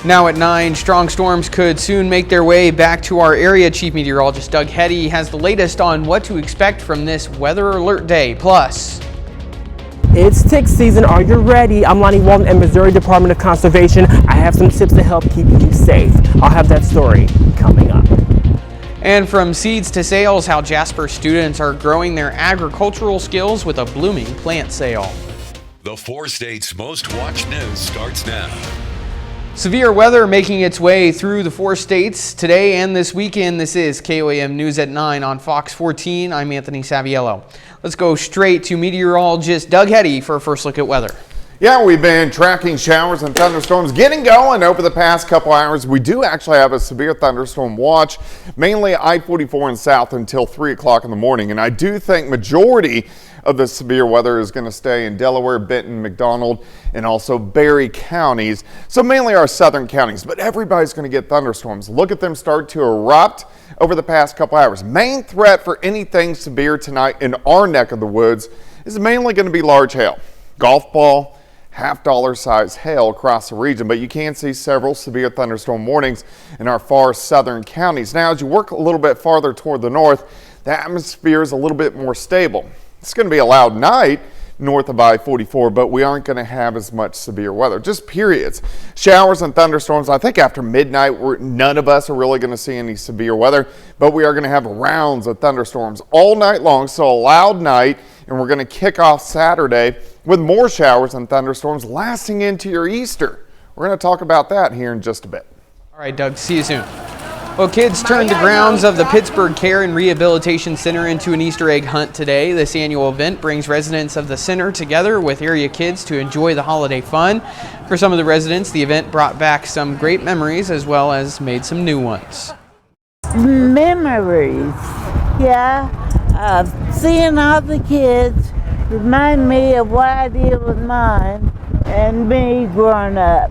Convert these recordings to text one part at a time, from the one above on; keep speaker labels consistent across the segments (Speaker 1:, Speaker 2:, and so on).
Speaker 1: Now at 9, strong storms could soon make their way back to our area. Chief Meteorologist Doug Hetty has the latest on what to expect from this weather alert day. Plus,
Speaker 2: it's tick season. Are you ready? I'm Lonnie Walton at Missouri Department of Conservation. I have some tips to help keep you safe. I'll have that story coming up.
Speaker 1: And from seeds to sales, how Jasper students are growing their agricultural skills with a blooming plant sale.
Speaker 3: The 4 states' most watched news starts now.
Speaker 1: Severe weather making its way through the 4 states today and this weekend. This is KOAM News at 9 on Fox 14. I'm Anthony Saviello. Let's go straight to meteorologist Doug Hetty for a first look at weather.
Speaker 4: Yeah, we've been tracking showers and thunderstorms getting going over the past couple hours. We do actually have a severe thunderstorm watch, mainly I-44 and south until 3 o'clock in the morning. And I do think majority of the severe weather is going to stay in Delaware, Benton, McDonald, and also Berry counties. So mainly our southern counties, but everybody's going to get thunderstorms. Look at them start to erupt over the past couple hours. Main threat for anything severe tonight in our neck of the woods is mainly going to be large hail. Golf ball, half-dollar size hail across the region, but you can see several severe thunderstorm warnings in our far southern counties. Now, as you work a little bit farther toward the north, the atmosphere is a little bit more stable. It's going to be a loud night north of I-44, but we aren't going to have as much severe weather, just periods. Showers and thunderstorms, I think after midnight, none of us are really going to see any severe weather, but we are going to have rounds of thunderstorms all night long, so a loud night, and we're going to kick off Saturday with more showers and thunderstorms lasting into your Easter. We're going to talk about that here in just a bit.
Speaker 1: All right, Doug, see you soon. Well, kids turned the grounds of the Pittsburgh Care and Rehabilitation Center into an Easter egg hunt today. This annual event brings residents of the center together with area kids to enjoy the holiday fun. For some of the residents, the event brought back some great memories as well as made some new ones.
Speaker 5: Memories, yeah. Seeing all the kids remind me of what I did with mine and me growing up.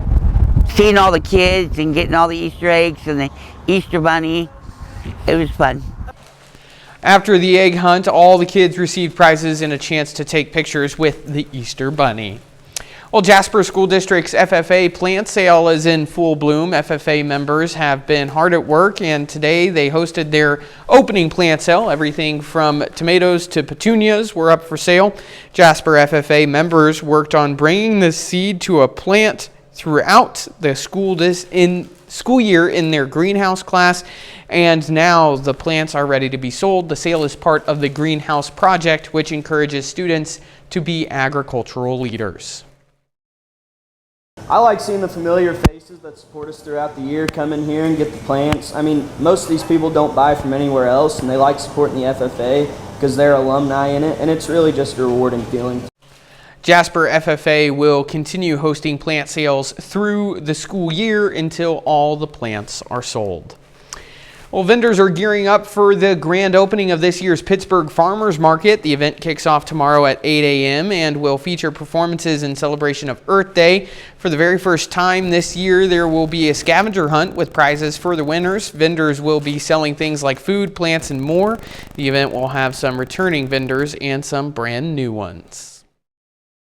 Speaker 6: Seeing all the kids and getting all the Easter eggs and the Easter bunny, it was fun.
Speaker 1: After the egg hunt, all the kids received prizes and a chance to take pictures with the Easter bunny. Well, Jasper School District's FFA plant sale is in full bloom. FFA members have been hard at work, and today they hosted their opening plant sale. Everything from tomatoes to petunias were up for sale. Jasper FFA members worked on bringing the seed to a plant throughout the school year in their greenhouse class, and now the plants are ready to be sold. The sale is part of the Greenhouse Project, which encourages students to be agricultural leaders.
Speaker 7: I like seeing the familiar faces that support us throughout the year come in here and get the plants. I mean, most of these people don't buy from anywhere else, and they like supporting the FFA because they're alumni in it, and it's really just a rewarding feeling.
Speaker 1: Jasper FFA will continue hosting plant sales through the school year until all the plants are sold. Well, vendors are gearing up for the grand opening of this year's Pittsburgh Farmers Market. The event kicks off tomorrow at 8 a.m. and will feature performances in celebration of Earth Day. For the very first time this year, there will be a scavenger hunt with prizes for the winners. Vendors will be selling things like food, plants, and more. The event will have some returning vendors and some brand new ones.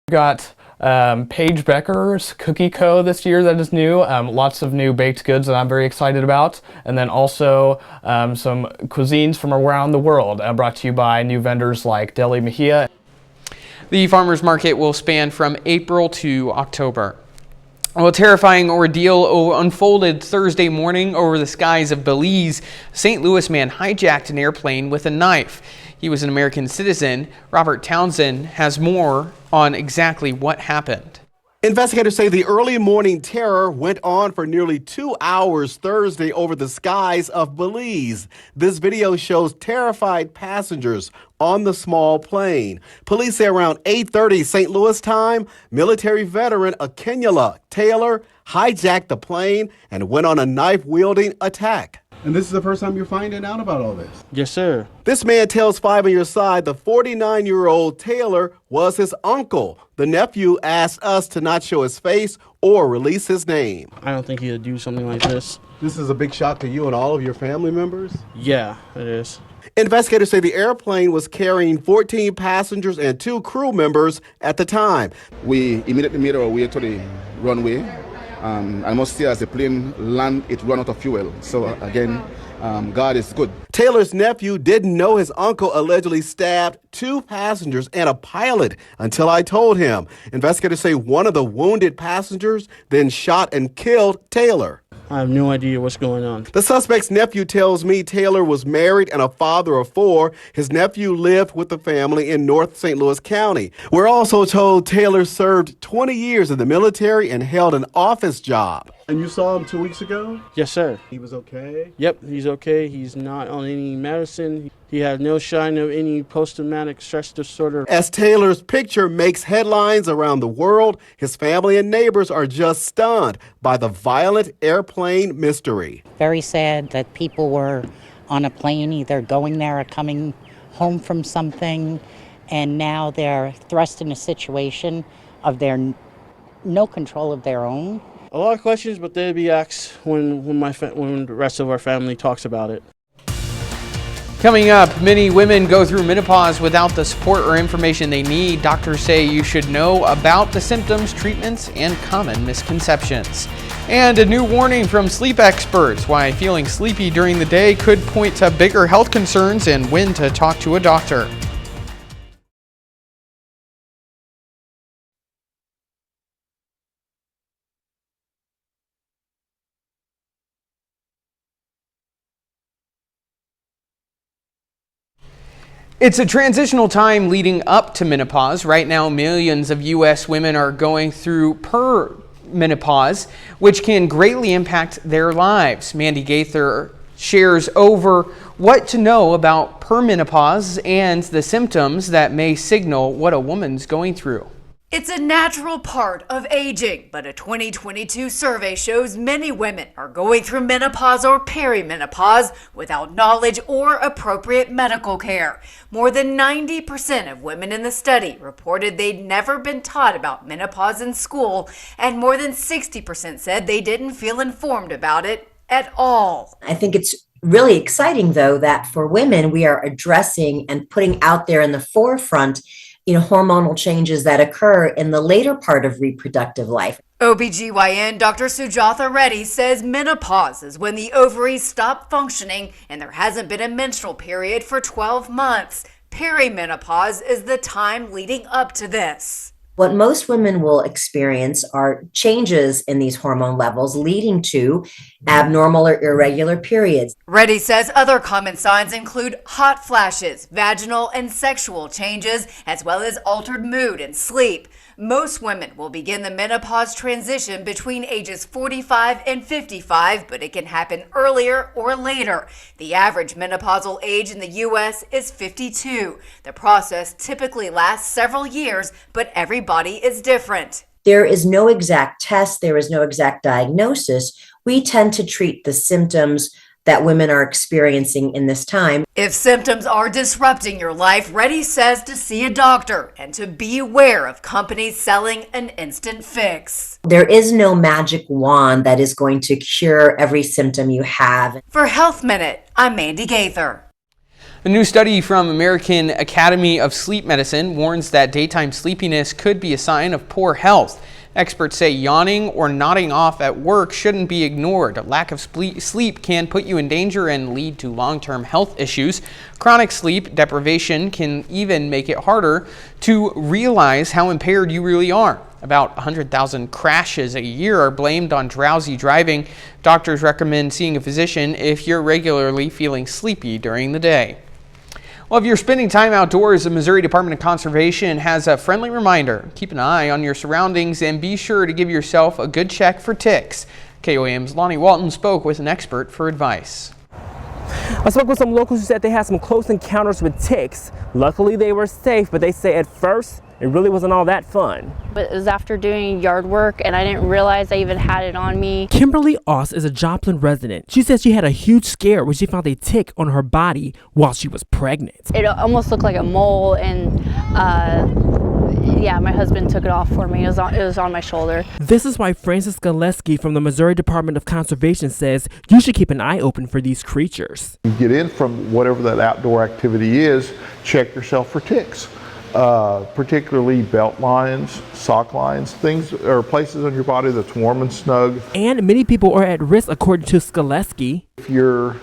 Speaker 8: We've got Paige Becker's Cookie Co. this year that is new. Lots of new baked goods that I'm very excited about. And then also some cuisines from around the world brought to you by new vendors like Deli Mejia.
Speaker 1: The farmers market will span from April to October. Well, a terrifying ordeal unfolded Thursday morning over the skies of Belize. A St. Louis man hijacked an airplane with a knife. He was an American citizen. Robert Townsend has more on exactly what happened.
Speaker 9: Investigators say the early morning terror went on for nearly 2 hours Thursday over the skies of Belize. This video shows terrified passengers on the small plane. Police say around 8:30 St. Louis time, military veteran Akenyola Taylor hijacked the plane and went on a knife-wielding attack.
Speaker 10: And this is the first time you're finding out about all this?
Speaker 11: Yes, sir.
Speaker 9: This man tells Five on Your Side the 49-year-old Taylor was his uncle. The nephew asked us to not show his face or release his name.
Speaker 11: I don't think he'd do something like this.
Speaker 10: This is a big shock to you and all of your family members?
Speaker 11: Yeah, it is.
Speaker 9: Investigators say the airplane was carrying 14 passengers and 2 crew members at the time.
Speaker 10: We immediately made our way to the runway And must see as the plane land, it run out of fuel. So again, God is good.
Speaker 9: Taylor's nephew didn't know his uncle allegedly stabbed 2 passengers and a pilot until I told him. Investigators say one of the wounded passengers then shot and killed Taylor.
Speaker 11: I have no idea what's going on.
Speaker 9: The suspect's nephew tells me Taylor was married and a father of 4. His nephew lived with the family in North St. Louis County. We're also told Taylor served 20 years in the military and held an office job.
Speaker 10: And you saw him 2 weeks ago?
Speaker 11: Yes, sir.
Speaker 10: He was okay?
Speaker 11: Yep, he's okay. He's not on any medicine. He had no sign of any post-traumatic stress disorder.
Speaker 9: As Taylor's picture makes headlines around the world, his family and neighbors are just stunned by the violent airplane mystery.
Speaker 12: Very sad that people were on a plane either going there or coming home from something, and now they're thrust in a situation of their no control of their own.
Speaker 11: A lot of questions, but they'll be asked when the rest of our family talks about it.
Speaker 1: Coming up, many women go through menopause without the support or information they need. Doctors say you should know about the symptoms, treatments, and common misconceptions. And a new warning from sleep experts, why feeling sleepy during the day could point to bigger health concerns and when to talk to a doctor. It's a transitional time leading up to menopause. Right now, millions of U.S. women are going through perimenopause, which can greatly impact their lives. Mandy Gaither shares over what to know about perimenopause and the symptoms that may signal what a woman's going through.
Speaker 13: It's a natural part of aging, but a 2022 survey shows many women are going through menopause or perimenopause without knowledge or appropriate medical care. More than 90% of women in the study reported they'd never been taught about menopause in school, and more than 60% said they didn't feel informed about it at all.
Speaker 14: I think it's really exciting, though, that for women, we are addressing and putting out there in the forefront hormonal changes that occur in the later part of reproductive life.
Speaker 13: OBGYN Dr. Sujatha Reddy says menopause is when the ovaries stop functioning and there hasn't been a menstrual period for 12 months. Perimenopause is the time leading up to this.
Speaker 14: What most women will experience are changes in these hormone levels leading to abnormal or irregular periods.
Speaker 13: Reddy says other common signs include hot flashes, vaginal and sexual changes, as well as altered mood and sleep. Most women will begin the menopause transition between ages 45 and 55, but it can happen earlier or later. The average menopausal age in the U.S. is 52. The process typically lasts several years, but every body is different.
Speaker 14: There is no exact test. There is no exact diagnosis. We tend to treat the symptoms that women are experiencing in this time.
Speaker 13: If symptoms are disrupting your life, Reddy says to see a doctor and to be aware of companies selling an instant fix.
Speaker 14: There is no magic wand that is going to cure every symptom you have.
Speaker 13: For Health Minute, I'm Mandy Gaither.
Speaker 1: A new study from American Academy of Sleep Medicine warns that daytime sleepiness could be a sign of poor health. Experts say yawning or nodding off at work shouldn't be ignored. A lack of sleep can put you in danger and lead to long-term health issues. Chronic sleep deprivation can even make it harder to realize how impaired you really are. About 100,000 crashes a year are blamed on drowsy driving. Doctors recommend seeing a physician if you're regularly feeling sleepy during the day. Well, if you're spending time outdoors, the Missouri Department of Conservation has a friendly reminder. Keep an eye on your surroundings and be sure to give yourself a good check for ticks. KOAM's Lonnie Walton spoke with an expert for advice.
Speaker 2: I spoke with some locals who said they had some close encounters with ticks. Luckily, they were safe, but they say at first it really wasn't all that fun.
Speaker 15: But it was after doing yard work and I didn't realize I even had it on me.
Speaker 2: Kimberly Oss is a Joplin resident. She says she had a huge scare when she found a tick on her body while she was pregnant.
Speaker 15: It almost looked like a mole, and yeah, my husband took it off for me. It was on my shoulder.
Speaker 2: This is why Francis Gillespie from the Missouri Department of Conservation says you should keep an eye open for these creatures.
Speaker 16: You get in from whatever that outdoor activity is, check yourself for ticks. particularly belt lines, sock lines, things or places on your body that's warm and snug.
Speaker 2: And many people are at risk, according to Skaleski.
Speaker 16: If you're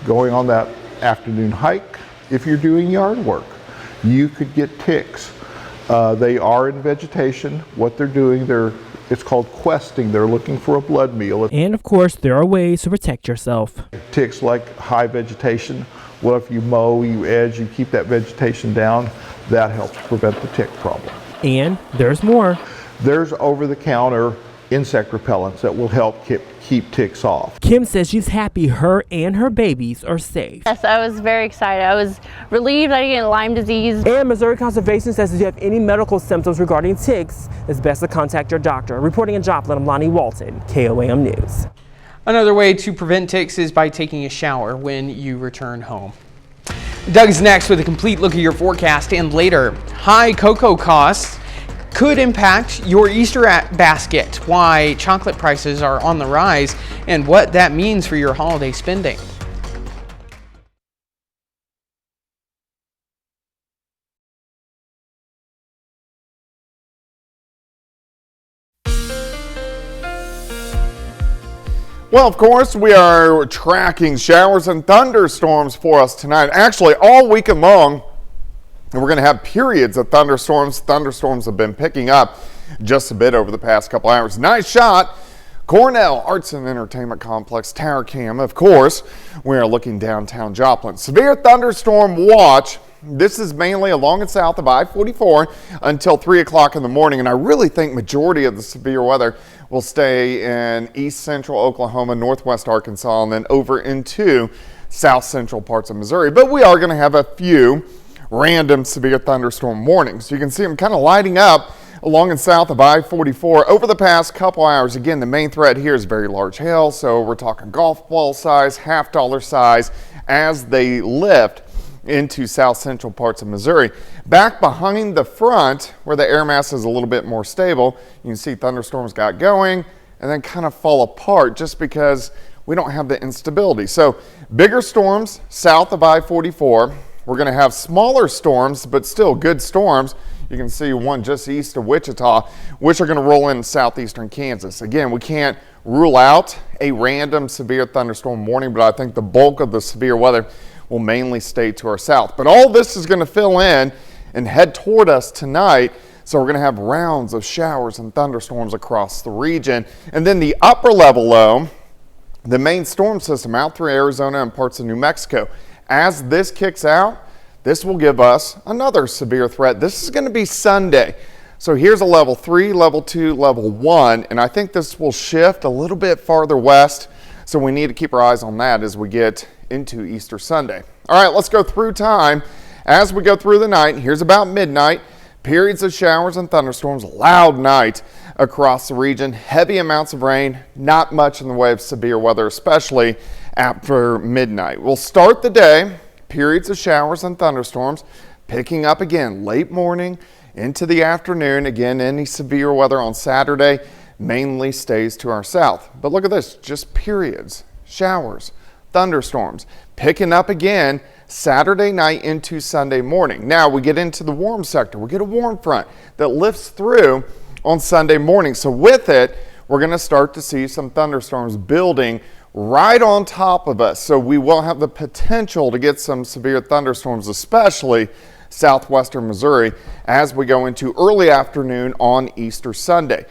Speaker 16: going on that afternoon hike, if you're doing yard work, you could get ticks. They are in vegetation. What they're doing, it's called questing. They're looking for a blood meal.
Speaker 2: And of course, there are ways to protect yourself.
Speaker 16: Ticks like high vegetation. Well, if you mow, you edge, you keep that vegetation down, that helps prevent the tick problem.
Speaker 2: And there's more.
Speaker 16: There's over-the-counter insect repellents that will help keep ticks off.
Speaker 2: Kim says she's happy her and her babies are safe.
Speaker 15: Yes, I was very excited. I was relieved I didn't get Lyme disease.
Speaker 2: And Missouri Conservation says if you have any medical symptoms regarding ticks, it's best to contact your doctor. Reporting in Joplin, I'm Lonnie Walton, KOAM News.
Speaker 1: Another way to prevent ticks is by taking a shower when you return home. Doug's next with a complete look at your forecast, and later, high cocoa costs could impact your Easter basket, why chocolate prices are on the rise, and what that means for your holiday spending.
Speaker 4: Well, of course, we are tracking showers and thunderstorms for us tonight. Actually, all weekend long, we're going to have periods of thunderstorms. Thunderstorms have been picking up just a bit over the past couple hours. Nice shot. Cornell Arts and Entertainment Complex Tower Cam. Of course, we are looking downtown Joplin. Severe thunderstorm watch. This is mainly along and south of I-44 until 3 o'clock in the morning. And I really think majority of the severe weather will stay in east central Oklahoma, northwest Arkansas, and then over into south central parts of Missouri. But we are going to have a few random severe thunderstorm warnings. You can see them kind of lighting up along and south of I-44 over the past couple hours. Again, the main threat here is very large hail, so we're talking golf ball size, $half size as they lift into south central parts of Missouri. Back behind the front, where the air mass is a little bit more stable, you can see thunderstorms got going and then kind of fall apart just because we don't have the instability. So bigger storms south of I-44. We're going to have smaller storms, but still good storms. You can see one just east of Wichita, which are going to roll in southeastern Kansas. Again, we can't rule out a random severe thunderstorm warning, but I think the bulk of the severe weather will mainly stay to our south. But all this is going to fill in and head toward us tonight. So we're going to have rounds of showers and thunderstorms across the region. And then the upper level low, the main storm system out through Arizona and parts of New Mexico. As this kicks out, this will give us another severe threat. This is going to be Sunday. So here's a level 3, level 2, level 1, and I think this will shift a little bit farther west. So we need to keep our eyes on that as we get into Easter Sunday. All right, let's go through time. As we go through the night, here's about midnight, periods of showers and thunderstorms, loud night across the region, heavy amounts of rain, not much in the way of severe weather, especially after midnight. We'll start the day, periods of showers and thunderstorms, picking up again late morning into the afternoon. Again, any severe weather on Saturday mainly stays to our south. But look at this, just periods, showers, thunderstorms, picking up again Saturday night into Sunday morning. Now we get into the warm sector. We get a warm front that lifts through on Sunday morning. So with it, we're going to start to see some thunderstorms building right on top of us. So we will have the potential to get some severe thunderstorms, especially southwestern Missouri, as we go into early afternoon on Easter Sunday.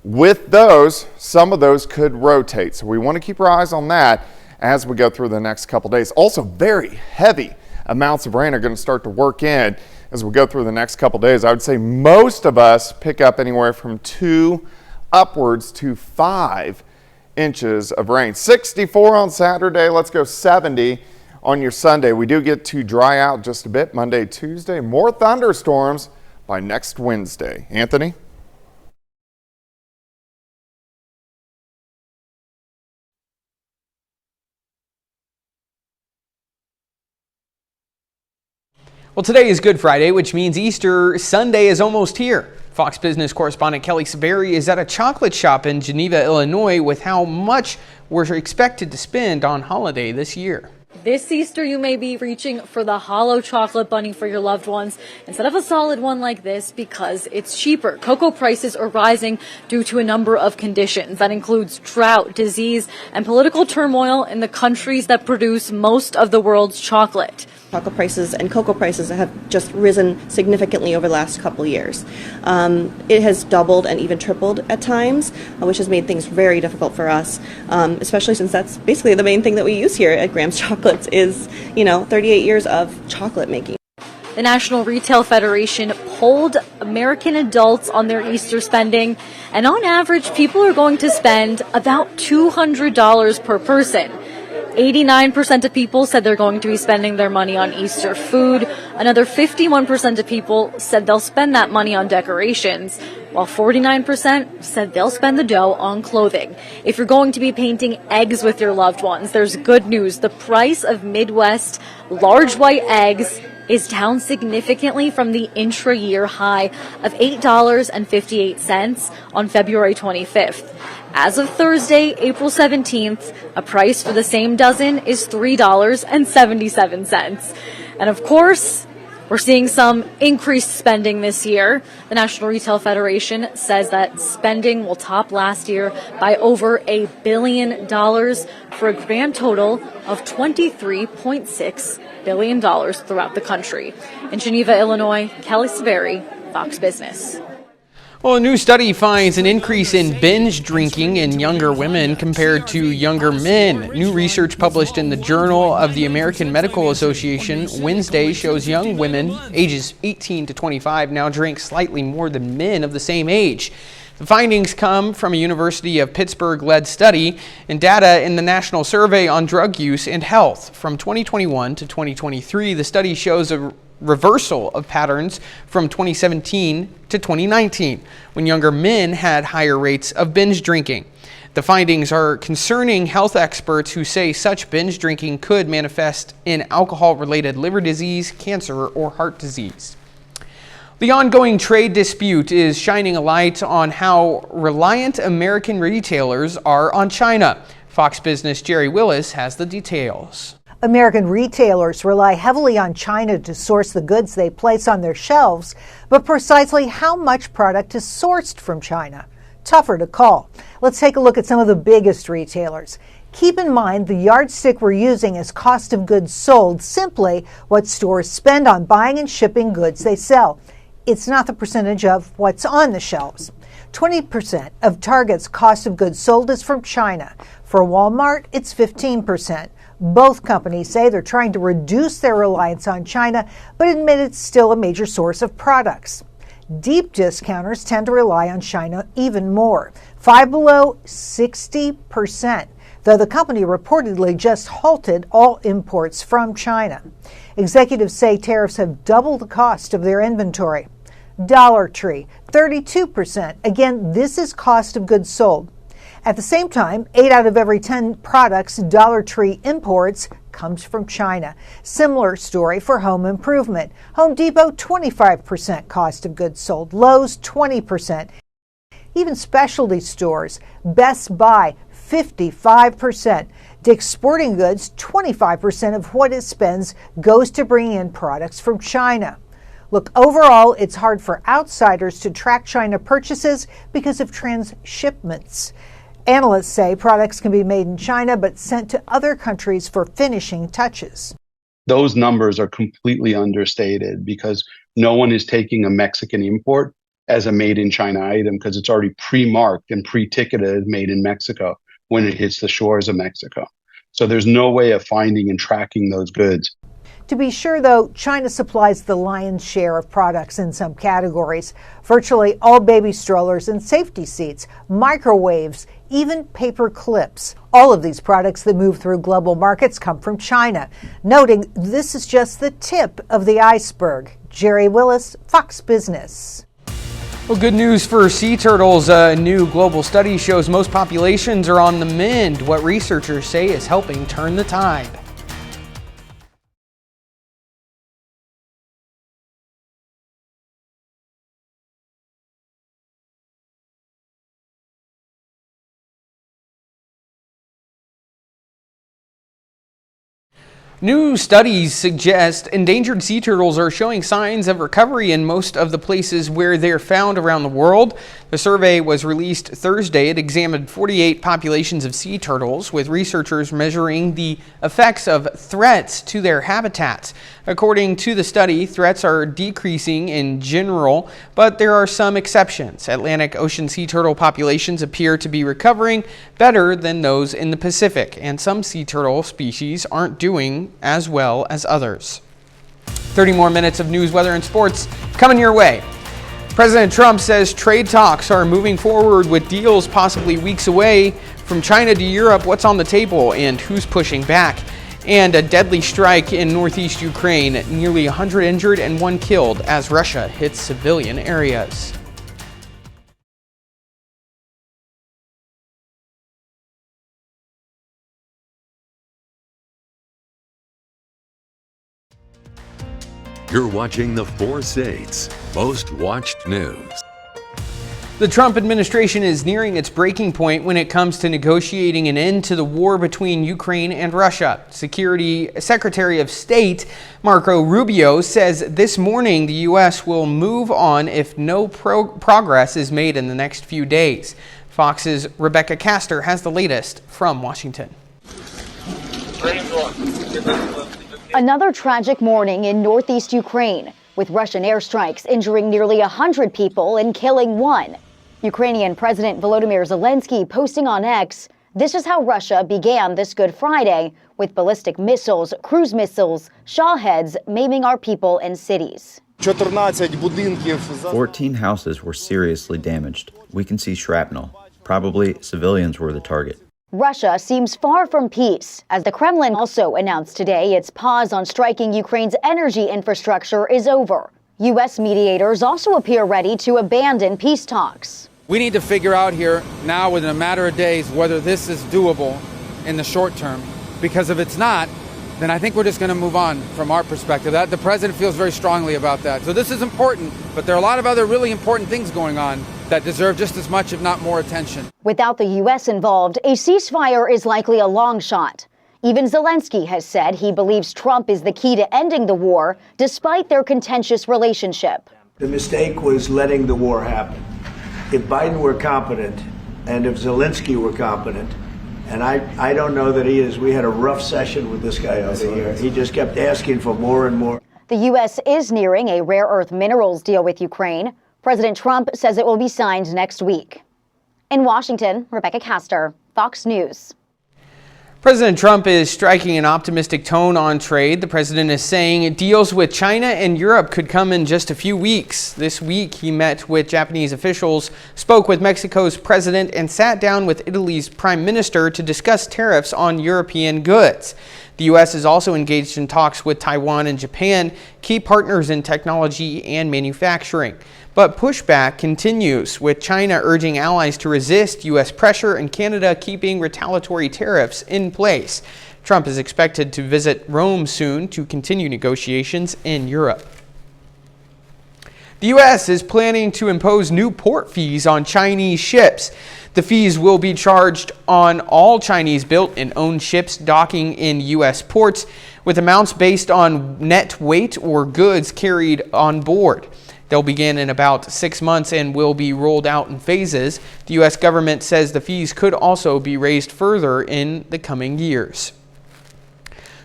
Speaker 4: With those, some of those could rotate. So we want to keep our eyes on that as we go through the next couple days. Also, very heavy amounts of rain are going to start to work in as we go through the next couple days. I would say most of us pick up anywhere from 2 upwards to 5 inches of rain. 64 on Saturday. Let's go 70 on your Sunday. We do get to dry out just a bit Monday, Tuesday. More thunderstorms by next Wednesday. Anthony?
Speaker 1: Well, today is Good Friday, which means Easter Sunday is almost here. Fox Business correspondent Kelly Severi is at a chocolate shop in Geneva, Illinois, with how much we're expected to spend on holiday this year.
Speaker 17: This Easter, you may be reaching for the hollow chocolate bunny for your loved ones instead of a solid one like this because it's cheaper. Cocoa prices are rising due to a number of conditions. That includes drought, disease, and political turmoil in the countries that produce most of the world's chocolate.
Speaker 18: Chocolate prices and cocoa prices have just risen significantly over the last couple years. It has doubled and even tripled at times, which has made things very difficult for us, especially since that's basically the main thing that we use here at Graham's Chocolates is, 38 years of chocolate making.
Speaker 17: The National Retail Federation polled American adults on their Easter spending, and on average, people are going to spend about $200 per person. 89% of people said they're going to be spending their money on Easter food. Another 51% of people said they'll spend that money on decorations, while 49% said they'll spend the dough on clothing. If you're going to be painting eggs with your loved ones, there's good news. The price of Midwest large white eggs is down significantly from the intra-year high of $8.58 on February 25th. As of Thursday, April 17th, a price for the same dozen is $3.77. And of course, we're seeing some increased spending this year. The National Retail Federation says that spending will top last year by over $1 billion for a grand total of $23.6 billion throughout the country. In Geneva, Illinois, Kelly Severi, Fox Business.
Speaker 1: Well, a new study finds an increase in binge drinking in younger women compared to younger men. New research published in the Journal of the American Medical Association Wednesday shows young women ages 18 to 25 now drink slightly more than men of the same age. The findings come from a University of Pittsburgh-led study and data in the National Survey on Drug Use and Health. From 2021 to 2023, the study shows a reversal of patterns from 2017 to 2019, when younger men had higher rates of binge drinking. The findings are concerning health experts who say such binge drinking could manifest in alcohol-related liver disease, cancer, or heart disease. The ongoing trade dispute is shining a light on how reliant American retailers are on China. Fox Business' Jerry Willis has the details.
Speaker 19: American retailers rely heavily on China to source the goods they place on their shelves, but precisely how much product is sourced from China? Tougher to call. Let's take a look at some of the biggest retailers. Keep in mind the yardstick we're using is cost of goods sold, simply what stores spend on buying and shipping goods they sell. It's not the percentage of what's on the shelves. 20% of Target's cost of goods sold is from China. For Walmart, it's 15%. Both companies say they're trying to reduce their reliance on China, but admit it's still a major source of products. Deep discounters tend to rely on China even more, Five Below 60%, though the company reportedly just halted all imports from China. Executives say tariffs have doubled the cost of their inventory. Dollar Tree, 32%. Again, this is cost of goods sold. At the same time, 8 out of every 10 products Dollar Tree imports comes from China. Similar story for home improvement. Home Depot, 25% cost of goods sold. Lowe's, 20%. Even specialty stores, Best Buy, 55%. Dick's Sporting Goods, 25% of what it spends goes to bringing in products from China. Look, overall, it's hard for outsiders to track China purchases because of transshipments. Analysts say products can be made in China but sent to other countries for finishing touches.
Speaker 20: Those numbers are completely understated because no one is taking a Mexican import as a made in China item because it's already pre-marked and pre-ticketed made in Mexico when it hits the shores of Mexico. So there's no way of finding and tracking those goods.
Speaker 19: To be sure, though, China supplies the lion's share of products in some categories. Virtually all baby strollers and safety seats, microwaves, even paper clips. All of these products that move through global markets come from China. Noting this is just the tip of the iceberg. Jerry Willis, Fox Business.
Speaker 1: Well, good news for sea turtles. A new global study shows most populations are on the mend, what researchers say is helping turn the tide. New studies suggest endangered sea turtles are showing signs of recovery in most of the places where they're found around the world. The survey was released Thursday. It examined 48 populations of sea turtles, with researchers measuring the effects of threats to their habitats. According to the study, threats are decreasing in general, but there are some exceptions. Atlantic Ocean sea turtle populations appear to be recovering better than those in the Pacific, and some sea turtle species aren't doing as well as others. 30 more minutes of news, weather, and sports coming your way. President Trump says trade talks are moving forward with deals possibly weeks away. From China to Europe, what's on the table and who's pushing back? And a deadly strike in northeast Ukraine, nearly 100 injured and 1 killed as Russia hits civilian areas.
Speaker 3: You're watching the 4 States Most Watched News.
Speaker 1: The Trump administration is nearing its breaking point when it comes to negotiating an end to the war between Ukraine and Russia. Secretary of State Marco Rubio says this morning the U.S. will move on if no progress is made in the next few days. Fox's Rebecca Castor has the latest from Washington.
Speaker 17: Another tragic morning in northeast Ukraine, with Russian airstrikes injuring nearly 100 people and killing 1. Ukrainian President Volodymyr Zelensky posting on X, "This is how Russia began this Good Friday, with ballistic missiles, cruise missiles, shawheads maiming our people and cities."
Speaker 21: 14 houses were seriously damaged. We can see shrapnel. Probably civilians were the target.
Speaker 17: Russia seems far from peace, as the Kremlin also announced today its pause on striking Ukraine's energy infrastructure is over. U.S. mediators also appear ready to abandon peace talks.
Speaker 22: We need to figure out here now within a matter of days whether this is doable in the short term, because if it's not, then I think we're just going to move on from our perspective. The president feels very strongly about that. So this is important, but there are a lot of other really important things going on that deserve just as much, if not more, attention.
Speaker 17: Without the U.S. involved, a ceasefire is likely a long shot. Even Zelensky has said he believes Trump is the key to ending the war, despite their contentious relationship.
Speaker 23: The mistake was letting the war happen. If Biden were competent, and if Zelensky were competent, and I don't know that he is. We had a rough session with this guy over here. He just kept asking for more and more.
Speaker 17: The U.S. is nearing a rare earth minerals deal with Ukraine. President Trump says it will be signed next week. In Washington, Rebecca Castor, Fox News.
Speaker 1: President Trump is striking an optimistic tone on trade. The president is saying deals with China and Europe could come in just a few weeks. This week, he met with Japanese officials, spoke with Mexico's president, and sat down with Italy's prime minister to discuss tariffs on European goods. The U.S. is also engaged in talks with Taiwan and Japan, key partners in technology and manufacturing. But pushback continues, with China urging allies to resist U.S. pressure and Canada keeping retaliatory tariffs in place. Trump is expected to visit Rome soon to continue negotiations in Europe. The U.S. is planning to impose new port fees on Chinese ships. The fees will be charged on all Chinese-built and owned ships docking in U.S. ports, with amounts based on net weight or goods carried on board. They'll begin in about 6 months and will be rolled out in phases. The U.S. government says the fees could also be raised further in the coming years.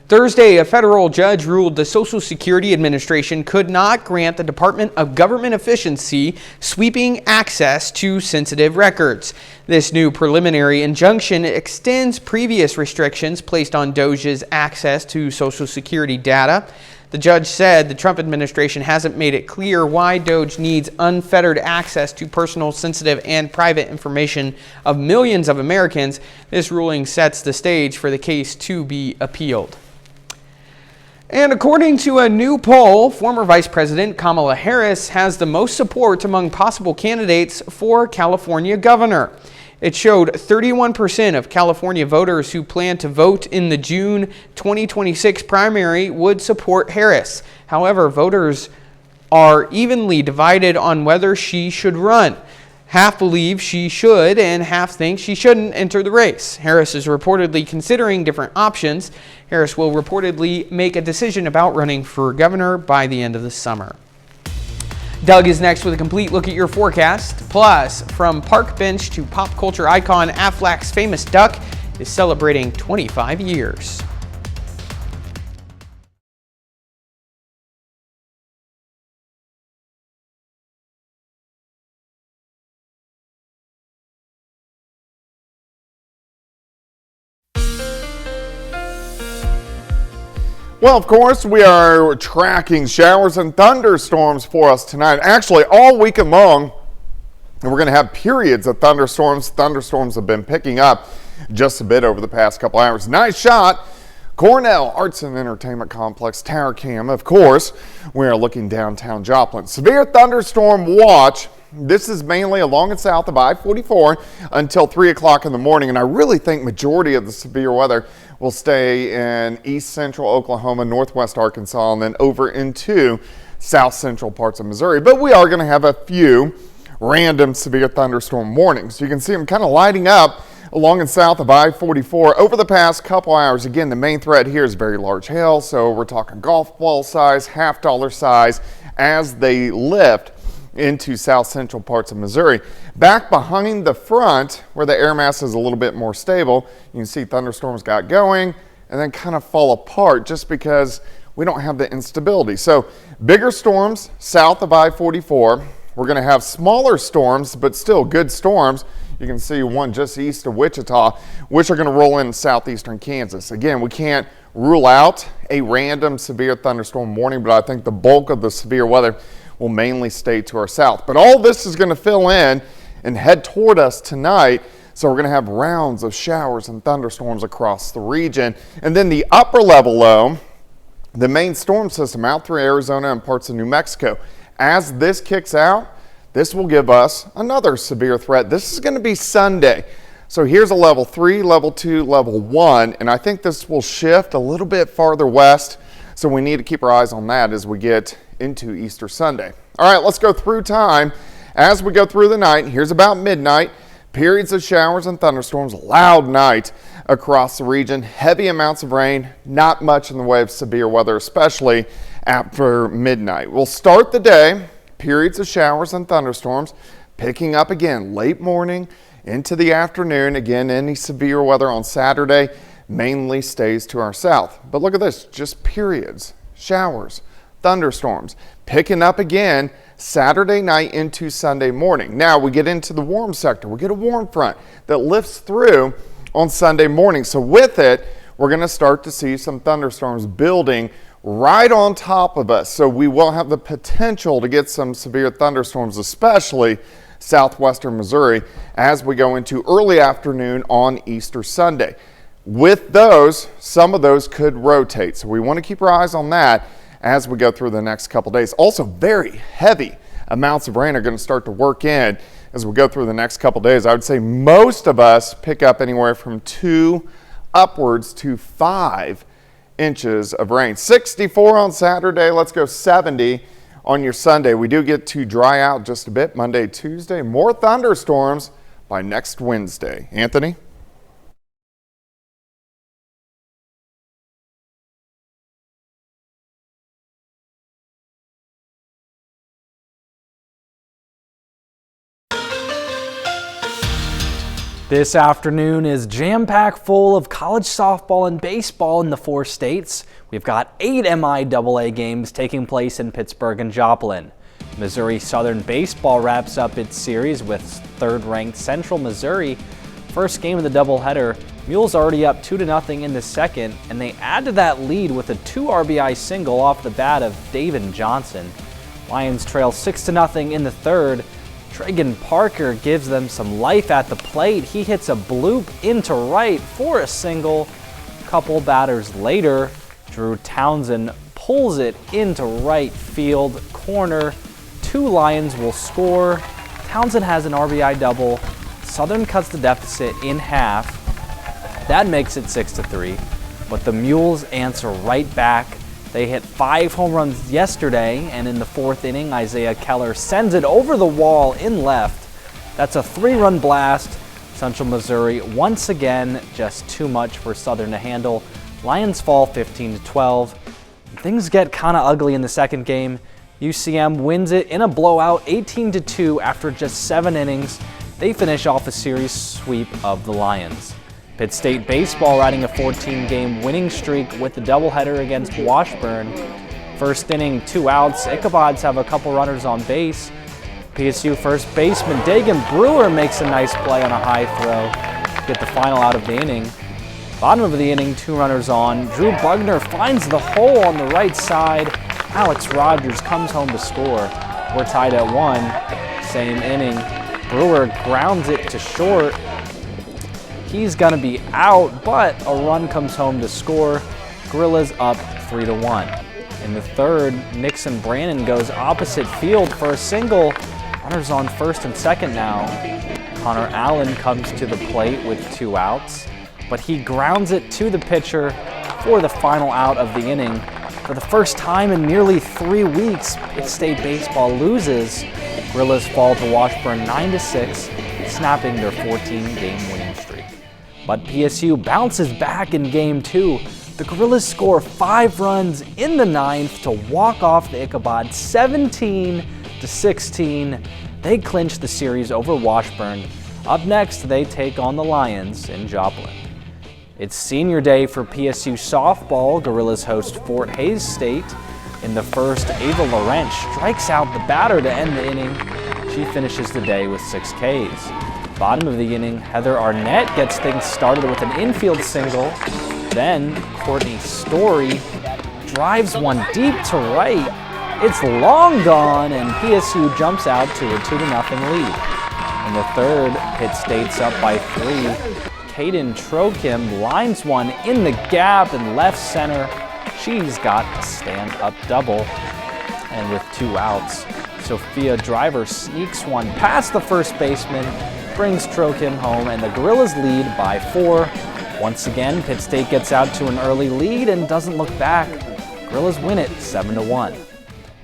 Speaker 1: Thursday, a federal judge ruled the Social Security Administration could not grant the Department of Government Efficiency sweeping access to sensitive records. This new preliminary injunction extends previous restrictions placed on DOJ's access to Social Security data. The judge said the Trump administration hasn't made it clear why DOJ needs unfettered access to personal, sensitive, and private information of millions of Americans. This ruling sets the stage for the case to be appealed. And according to a new poll, former Vice President Kamala Harris has the most support among possible candidates for California governor. It showed 31% of California voters who plan to vote in the June 2026 primary would support Harris. However, voters are evenly divided on whether she should run. Half believe she should and half think she shouldn't enter the race. Harris is reportedly considering different options. Harris will reportedly make a decision about running for governor by the end of the summer. Doug is next with a complete look at your forecast. Plus, from park bench to pop culture icon, AFLAC's famous duck is celebrating 25 years.
Speaker 4: Well, of course, we are tracking showers and thunderstorms for us tonight. Actually, all weekend long, and we're going to have periods of thunderstorms. Thunderstorms have been picking up just a bit over the past couple hours. Nice shot. Cornell Arts and Entertainment Complex Tower Cam. Of course, we are looking downtown Joplin. Severe thunderstorm watch. This is mainly along and south of I-44 until 3 o'clock in the morning, and I really think majority of the severe weather will stay in east central Oklahoma, northwest Arkansas, and then over into south central parts of Missouri. But we are going to have a few random severe thunderstorm warnings. You can see them kind of lighting up along and south of I-44 over the past couple hours. Again, the main threat here is very large hail, so we're talking golf ball size, $half size as they lift into south central parts of Missouri. Back behind the front, where the air mass is a little bit more stable, you can see thunderstorms got going and then kind of fall apart just because we don't have the instability. So bigger storms south of I-44. We're going to have smaller storms, but still good storms. You can see one just east of Wichita, which are going to roll in southeastern Kansas. Again, we can't rule out a random severe thunderstorm warning, but I think the bulk of the severe weather will mainly stay to our south. But all this is going to fill in and head toward us tonight. So we're going to have rounds of showers and thunderstorms across the region. And then the upper level low, the main storm system out through Arizona and parts of New Mexico. As this kicks out, this will give us another severe threat. This is going to be Sunday. So here's a level 3, level 2, level 1, and I think this will shift a little bit farther west. So we need to keep our eyes on that as we get into Easter Sunday. All right, let's go through time. As we go through the night, here's about midnight. Periods of showers and thunderstorms, loud night across the region. Heavy amounts of rain, not much in the way of severe weather, especially after midnight. We'll start the day, periods of showers and thunderstorms, picking up again late morning into the afternoon. Again, any severe weather on Saturday mainly stays to our south. But look at this, just periods, showers, thunderstorms, picking up again Saturday night into Sunday morning. Now we get into the warm sector. We get a warm front that lifts through on Sunday morning. So with it, we're going to start to see some thunderstorms building right on top of us. So we will have the potential to get some severe thunderstorms, especially southwestern Missouri, as we go into early afternoon on Easter Sunday. With those, some of those could rotate. So we want to keep our eyes on that as we go through the next couple days. Also, very heavy amounts of rain are going to start to work in as we go through the next couple days. I would say most of us pick up anywhere from 2 upwards to 5 inches of rain. 64 on Saturday. Let's go 70 on your Sunday. We do get to dry out just a bit Monday, Tuesday. More thunderstorms by next Wednesday. Anthony?
Speaker 5: This afternoon is jam-packed full of college softball and baseball in the 4 states. We've got 8 MIAA games taking place in Pittsburgh and Joplin. Missouri Southern Baseball wraps up its series with third-ranked Central Missouri. First game of the doubleheader, Mules already up 2-0 in the second, and they add to that lead with a 2 RBI single off the bat of David Johnson. Lions trail 6-0 in the third. Tragan Parker gives them some life at the plate. He hits a bloop into right for a single. A couple batters later, Drew Townsend pulls it into right field corner. 2 Lions will score. Townsend has an RBI double. Southern cuts the deficit in half. That makes it 6-3, but the Mules answer right back. They hit 5 home runs yesterday, and in the 4th inning, Isaiah Keller sends it over the wall in left. That's a 3-run blast. Central Missouri, once again, just too much for Southern to handle. Lions fall 15-12. Things get kind of ugly in the second game. UCM wins it in a blowout 18-2 after just 7 innings. They finish off a series sweep of the Lions. Pitt State baseball riding a 14-game winning streak with the doubleheader against Washburn. First inning, 2 outs. Ichabods have a couple runners on base. PSU first baseman Dagan Brewer makes a nice play on a high throw to get the final out of the inning. Bottom of the inning, 2 runners on. Drew Bugner finds the hole on the right side. Alex Rogers comes home to score. We're tied at 1. Same inning. Brewer grounds it to short. He's going to be out, but a run comes home to score. Gorillas up 3-1. In the third, Nixon Brannon goes opposite field for a single. Runners on first and second now. Connor Allen comes to the plate with 2 outs, but he grounds it to the pitcher for the final out of the inning. For the first time in nearly 3 weeks, Pitt State baseball loses. Gorillas fall to Washburn 9-6, snapping their 14-game winning streak. But PSU bounces back in Game 2. The Gorillas score 5 runs in the 9th to walk off the Ichabod 17-16. They clinch the series over Washburn. Up next, they take on the Lions in Joplin. It's senior day for PSU softball. Gorillas host Fort Hays State. In the first, Ava Laurent strikes out the batter to end the inning. She finishes the day with 6 Ks. Bottom of the inning, Heather Arnett gets things started with an infield single. Then Courtney Story drives one deep to right. It's long gone, and PSU jumps out to a 2-0 lead. In the third, Pitt State's up by 3. Kaden Trokim lines one in the gap in left center. She's got a stand-up double. And with 2 outs, Sophia Driver sneaks one past the first baseman, brings Trokim home, and the Gorillas lead by 4. Once again, Pitt State gets out to an early lead and doesn't look back. Gorillas win it 7-1.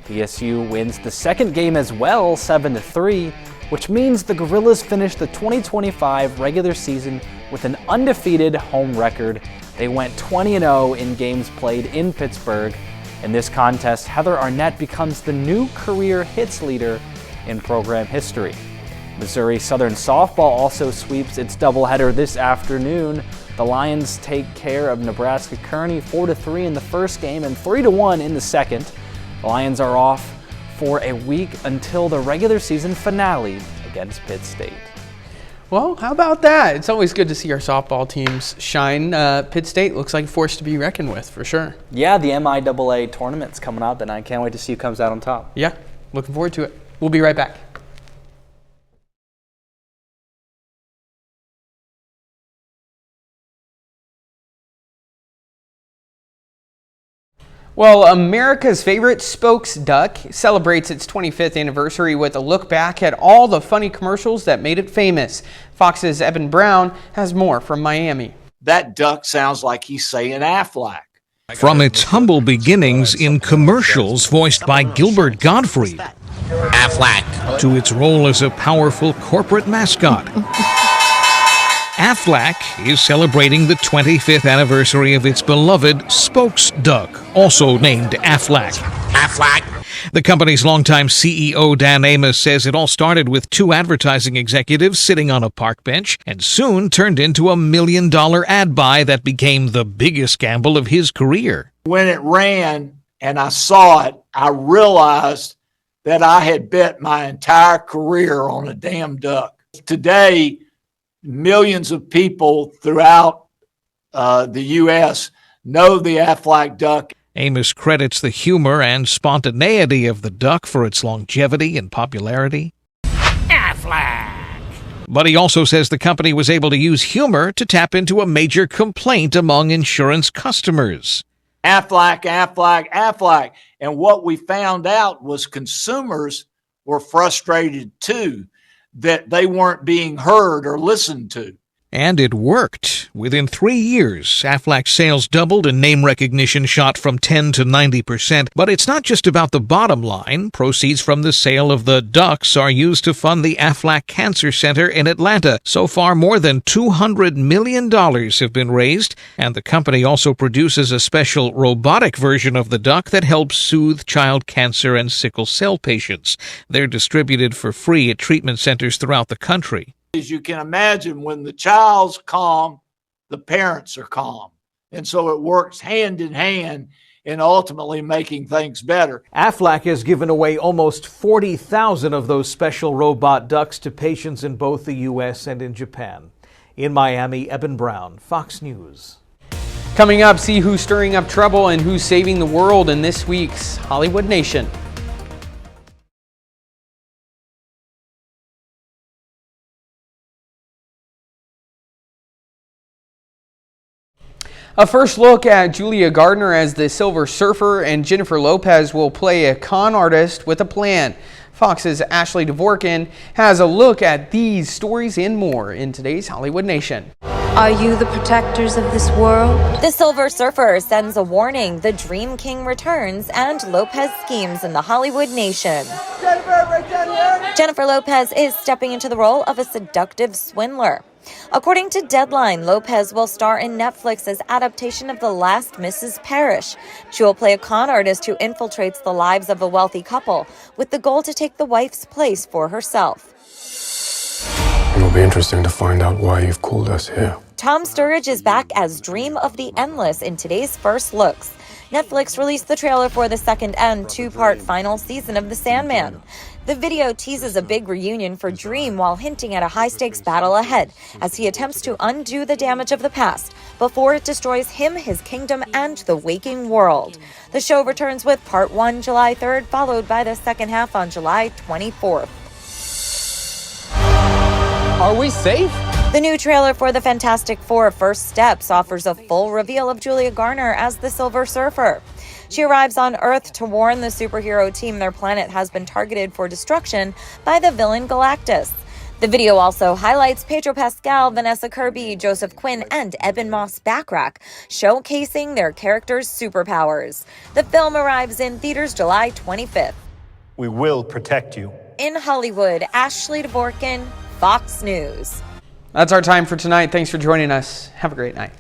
Speaker 5: PSU wins the second game as well, 7-3, which means the Gorillas finish the 2025 regular season with an undefeated home record. They went 20-0 in games played in Pittsburgh. In this contest, Heather Arnett becomes the new career hits leader in program history. Missouri Southern softball also sweeps its doubleheader this afternoon. The Lions take care of Nebraska Kearney 4-3 in the first game and 3-1 in the second. The Lions are off for a week until the regular season finale against Pitt State.
Speaker 1: Well, how about that? It's always good to see our softball teams shine. Pitt State looks like a force to be reckoned with, for sure.
Speaker 5: Yeah, the MIAA tournament's coming up, and I can't wait to see who comes out on top.
Speaker 1: Yeah, looking forward to it. We'll be right back. Well, America's favorite Spokes Duck celebrates its 25th anniversary with a look back at all the funny commercials that made it famous. Fox's Evan Brown has more from Miami.
Speaker 6: That duck sounds like he's saying AFLAC.
Speaker 7: From its humble beginnings in commercials voiced by Gilbert Gottfried, AFLAC, to its role as a powerful corporate mascot. AFLAC is celebrating the 25th anniversary of its beloved Spokes Duck, also named AFLAC. AFLAC. The company's longtime CEO Dan Amos says it all started with 2 advertising executives sitting on a park bench and soon turned into a $1 million ad buy that became the biggest gamble of his career.
Speaker 6: When it ran and I saw it, I realized that I had bet my entire career on a damn duck. Today, millions of people throughout the U.S. know the AFLAC duck.
Speaker 7: Amos credits the humor and spontaneity of the duck for its longevity and popularity. AFLAC! But he also says the company was able to use humor to tap into a major complaint among insurance customers.
Speaker 6: AFLAC, AFLAC, AFLAC. And what we found out was consumers were frustrated too, that they weren't being heard or listened to.
Speaker 7: And it worked. Within 3 years, AFLAC sales doubled and name recognition shot from 10 to 90%. But it's not just about the bottom line. Proceeds from the sale of the ducks are used to fund the AFLAC Cancer Center in Atlanta. So far, more than $200 million have been raised, and the company also produces a special robotic version of the duck that helps soothe child cancer and sickle cell patients. They're distributed for free at treatment centers throughout the country.
Speaker 6: As you can imagine, when the child's calm, the parents are calm. And so it works hand in hand in ultimately making things better.
Speaker 7: AFLAC has given away almost 40,000 of those special robot ducks to patients in both the U.S. and in Japan. In Miami, Eben Brown, Fox News.
Speaker 1: Coming up, see who's stirring up trouble and who's saving the world in this week's Hollywood Nation. A first look at Julia Gardner as the Silver Surfer, and Jennifer Lopez will play a con artist with a plan. Fox's Ashley Dvorkin has a look at these stories and more in today's Hollywood Nation.
Speaker 8: Are you the protectors of this world?
Speaker 9: The Silver Surfer sends a warning. The Dream King returns and Lopez schemes in the Hollywood Nation. Jennifer Lopez is stepping into the role of a seductive swindler. According to Deadline, Lopez will star in Netflix's adaptation of The Last Mrs. Parrish. She will play a con artist who infiltrates the lives of a wealthy couple with the goal to take the wife's place for herself.
Speaker 10: It'll be interesting to find out why you've called us here.
Speaker 9: Tom Sturridge is back as Dream of the Endless in today's first looks. Netflix released the trailer for the second and two-part final season of The Sandman. The video teases a big reunion for Dream while hinting at a high-stakes battle ahead as he attempts to undo the damage of the past before it destroys him, his kingdom, and the waking world. The show returns with Part 1 July 3rd, followed by the second half on July 24th.
Speaker 1: Are we safe?
Speaker 9: The new trailer for the Fantastic Four First Steps offers a full reveal of Julia Garner as the Silver Surfer. She arrives on Earth to warn the superhero team their planet has been targeted for destruction by the villain Galactus. The video also highlights Pedro Pascal, Vanessa Kirby, Joseph Quinn, and Ebon Moss-Backrack, showcasing their characters' superpowers. The film arrives in theaters July 25th.
Speaker 24: We will protect you.
Speaker 9: In Hollywood, Ashley Dvorkin, Fox News.
Speaker 1: That's our time for tonight. Thanks for joining us. Have a great night.